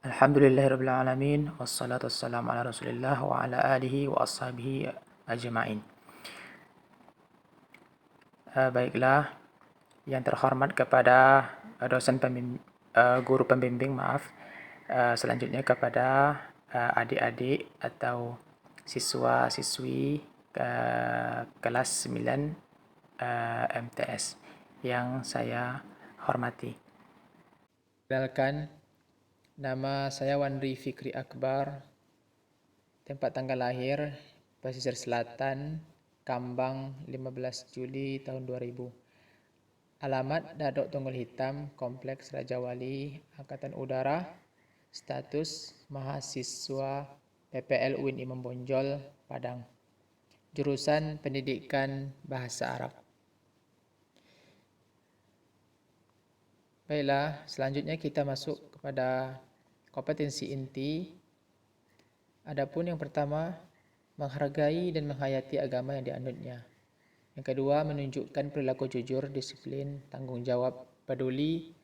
Alhamdulillahirabbil alamin wassalatu wassalamu ala Rasulillah wa ala alihi wa ashabihi ajmain. Baiklah, yang terhormat kepada guru pembimbing, selanjutnya kepada adik-adik atau siswa-siswi kelas 9 MTS yang saya hormati. Perkenalkan, nama saya Wandri Fikri Akbar, tempat tanggal lahir Pesisir Selatan, Kambang, 15 Juli tahun 2000. Alamat Dadok Tunggul Hitam, Kompleks Raja Wali, Angkatan Udara. Status mahasiswa PPL UIN Imam Bonjol, Padang. Jurusan Pendidikan Bahasa Arab. Baiklah, selanjutnya kita masuk kepada kompetensi inti. Adapun yang pertama, menghargai dan menghayati agama yang dianutnya. Yang kedua, menunjukkan perilaku jujur, disiplin, tanggung jawab, peduli,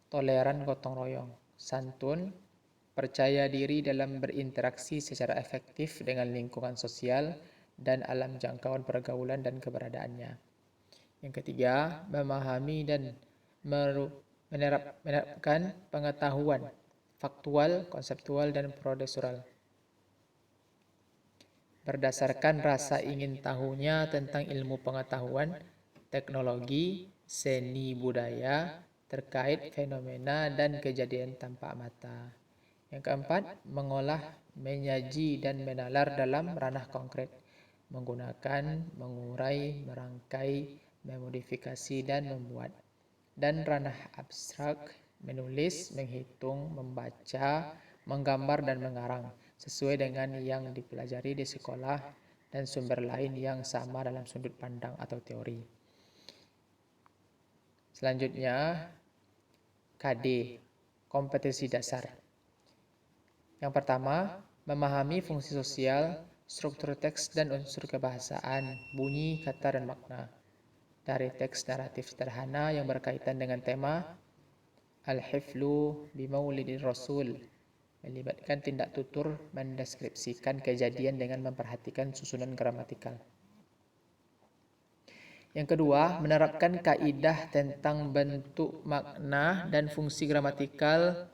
toleran, gotong royong, santun, percaya diri dalam berinteraksi secara efektif dengan lingkungan sosial dan alam jangkauan pergaulan dan keberadaannya. Yang ketiga, memahami dan menerapkan pengetahuan faktual, konseptual, dan prosedural berdasarkan rasa ingin tahunya tentang ilmu pengetahuan, teknologi, seni budaya, terkait fenomena dan kejadian tampak mata. Yang keempat, mengolah, menyaji, dan menalar dalam ranah konkret, menggunakan, mengurai, merangkai, memodifikasi, dan membuat. Dan ranah abstrak, menulis, menghitung, membaca, menggambar, dan mengarang, sesuai dengan yang dipelajari di sekolah dan sumber lain yang sama dalam sudut pandang atau teori. Selanjutnya, KD, kompetensi dasar. Yang pertama, memahami fungsi sosial, struktur teks dan unsur kebahasaan, bunyi, kata, dan makna dari teks naratif sederhana yang berkaitan dengan tema Al-Hiflu Bimaulidir Rasul, melibatkan tindak tutur mendeskripsikan kejadian dengan memperhatikan susunan gramatikal. Yang kedua, menerapkan kaidah tentang bentuk, makna, dan fungsi gramatikal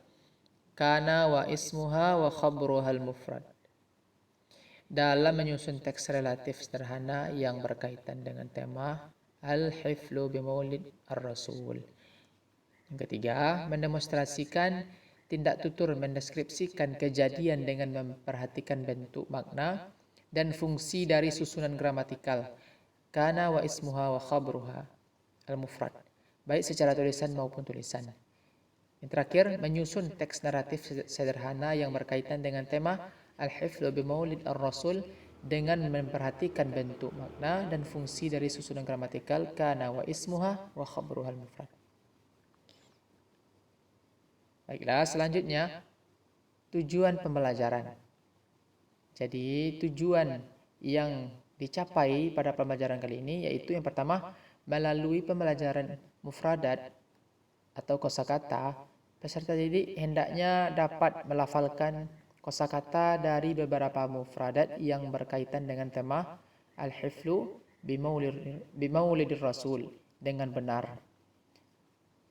kana wa ismuha wa khabruhal mufrad dalam menyusun teks relatif sederhana yang berkaitan dengan tema Al-Hiflu Bimaulid Ar-Rasul. Yang ketiga, mendemonstrasikan tindak tutur mendeskripsikan kejadian dengan memperhatikan bentuk, makna, dan fungsi dari susunan gramatikal kana wa ismuha wa khabruha al-mufrad, baik secara tulisan maupun tulisan. Yang terakhir, menyusun teks naratif sederhana yang berkaitan dengan tema Al-Hiflu Bimaulid Ar-Rasul dengan memperhatikan bentuk, makna, dan fungsi dari susunan gramatikal kana wa ismuha wa khabruha al-mufrad. Baiklah, selanjutnya tujuan pembelajaran. Jadi tujuan yang dicapai pada pembelajaran kali ini yaitu yang pertama, melalui pembelajaran mufradat atau kosakata, peserta didik hendaknya dapat melafalkan kosakata dari beberapa mufradat yang berkaitan dengan tema Al-Hiflu Bimaulidir Rasul dengan benar.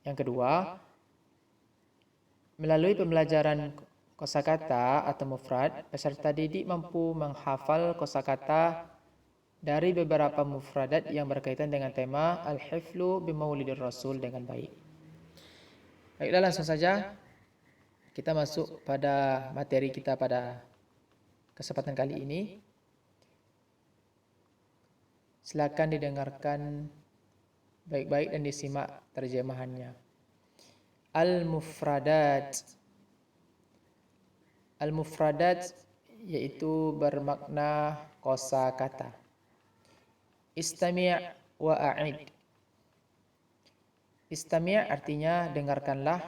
Yang kedua, melalui pembelajaran kosakata atau mufrad, peserta didik mampu menghafal kosakata dari beberapa mufradat yang berkaitan dengan tema Al-Hiflu Bimaulidir Rasul dengan baik. Baiklah, langsung saja kita masuk pada materi kita pada kesempatan kali ini. Silakan didengarkan baik-baik dan disimak terjemahannya. Al-Mufradat. Al-Mufradat yaitu bermakna kosakata. Istami' wa a'id. Istami' artinya dengarkanlah,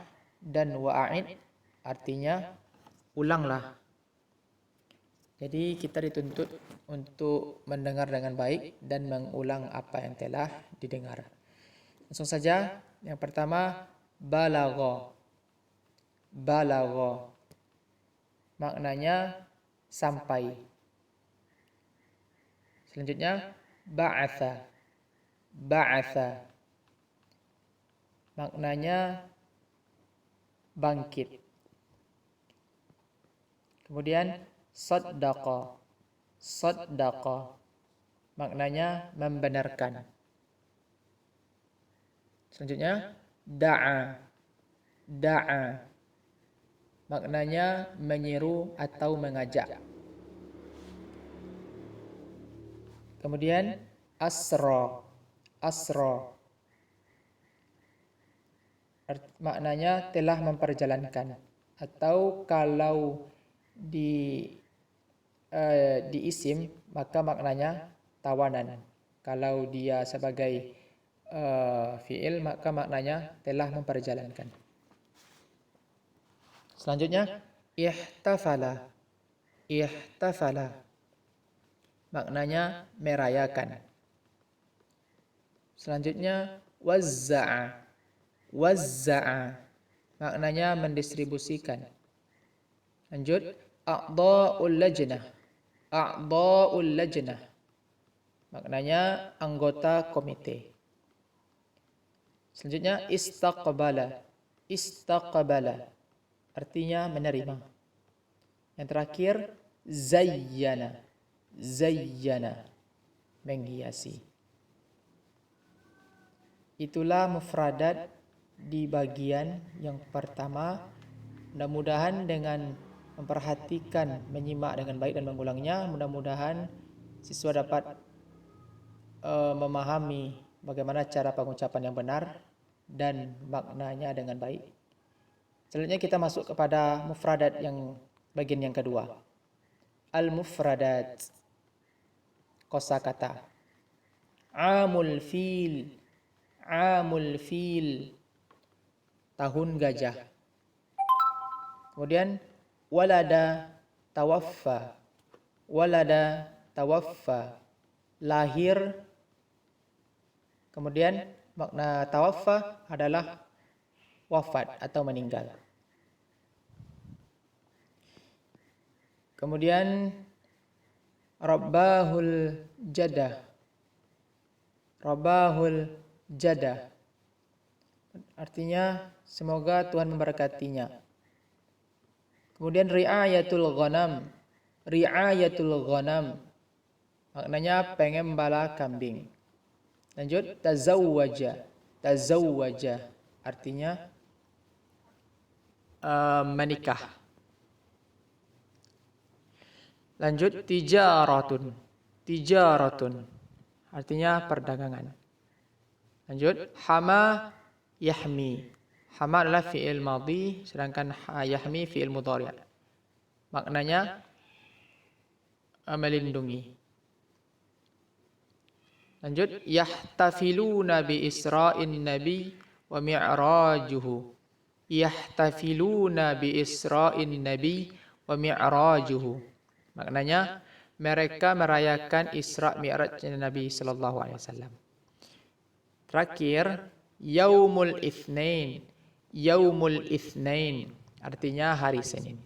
dan wa'id artinya ulanglah. Jadi kita dituntut untuk mendengar dengan baik dan mengulang apa yang telah didengar. Langsung saja, yang pertama balagha. Balagha. maknanya sampai. Selanjutnya ba'atha. Ba'atha maknanya bangkit. Kemudian saddaqa. Saddaqa maknanya membenarkan. Selanjutnya da'a. Da'a maknanya menyeru atau mengajak. Kemudian asra. Asra maknanya telah memperjalankan, atau kalau di isim maka maknanya tawanan. Kalau dia sebagai fiil maka maknanya telah memperjalankan. Selanjutnya ihtafala. Ihtafala maknanya merayakan. Selanjutnya wazza'a. Wazza'a maknanya mendistribusikan. Lanjut a'dha'ul lajnah. A'dha'ul lajnah maknanya anggota komite. Selanjutnya istaqbala. Istaqbala artinya menerima. Yang terakhir zayyana. Zayyana menghiasi. Itulah mufradat di bagian yang pertama. Mudah-mudahan dengan memperhatikan, menyimak dengan baik dan mengulangnya, mudah-mudahan siswa dapat memahami bagaimana cara pengucapan yang benar dan maknanya dengan baik. Selanjutnya kita masuk kepada mufradat yang bagian yang kedua. Al-mufradat, kosakata. Amul fil. Amul fil, tahun gajah. Kemudian walada tawaffa. Walada tawaffa, lahir. Kemudian makna tawaffa adalah wafat atau meninggal. Kemudian rabbahul jadah. Rabbahul jadah artinya semoga Tuhan memberkatinya. Kemudian ri'ayatul ghanam. Ri'ayatul ghanam maknanya pengembala kambing. Lanjut tazawwaja. Tazawwaja artinya menikah. Lanjut tijaratun. Tijaratun artinya perdagangan. Lanjut hama yahmi. Hama adalah fi'il madhi, sedangkan yahmi fi'il mudhari'. Maknanya melindungi. Lanjut yahtafiluna bi isra'in nabi wa mi'rajuhu. Yahtafiluna bi isra'in nabi wa mi'rajuhu. Maknanya mereka merayakan Isra' Mi'raj Nabi sallallahu alaihi wasallam. Terakhir, yaumul itsnain. Yaumul itsnain artinya hari Senin.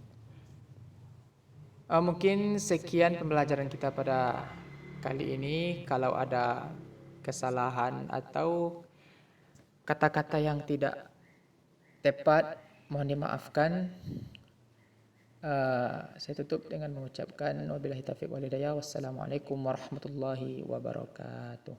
Mungkin sekian pembelajaran kita pada kali ini. Kalau ada kesalahan atau kata-kata yang tidak tepat, mohon dimaafkan. Saya tutup dengan mengucapkan wabillahi taufiq wal hidayah. Wassalamualaikum warahmatullahi wabarakatuh.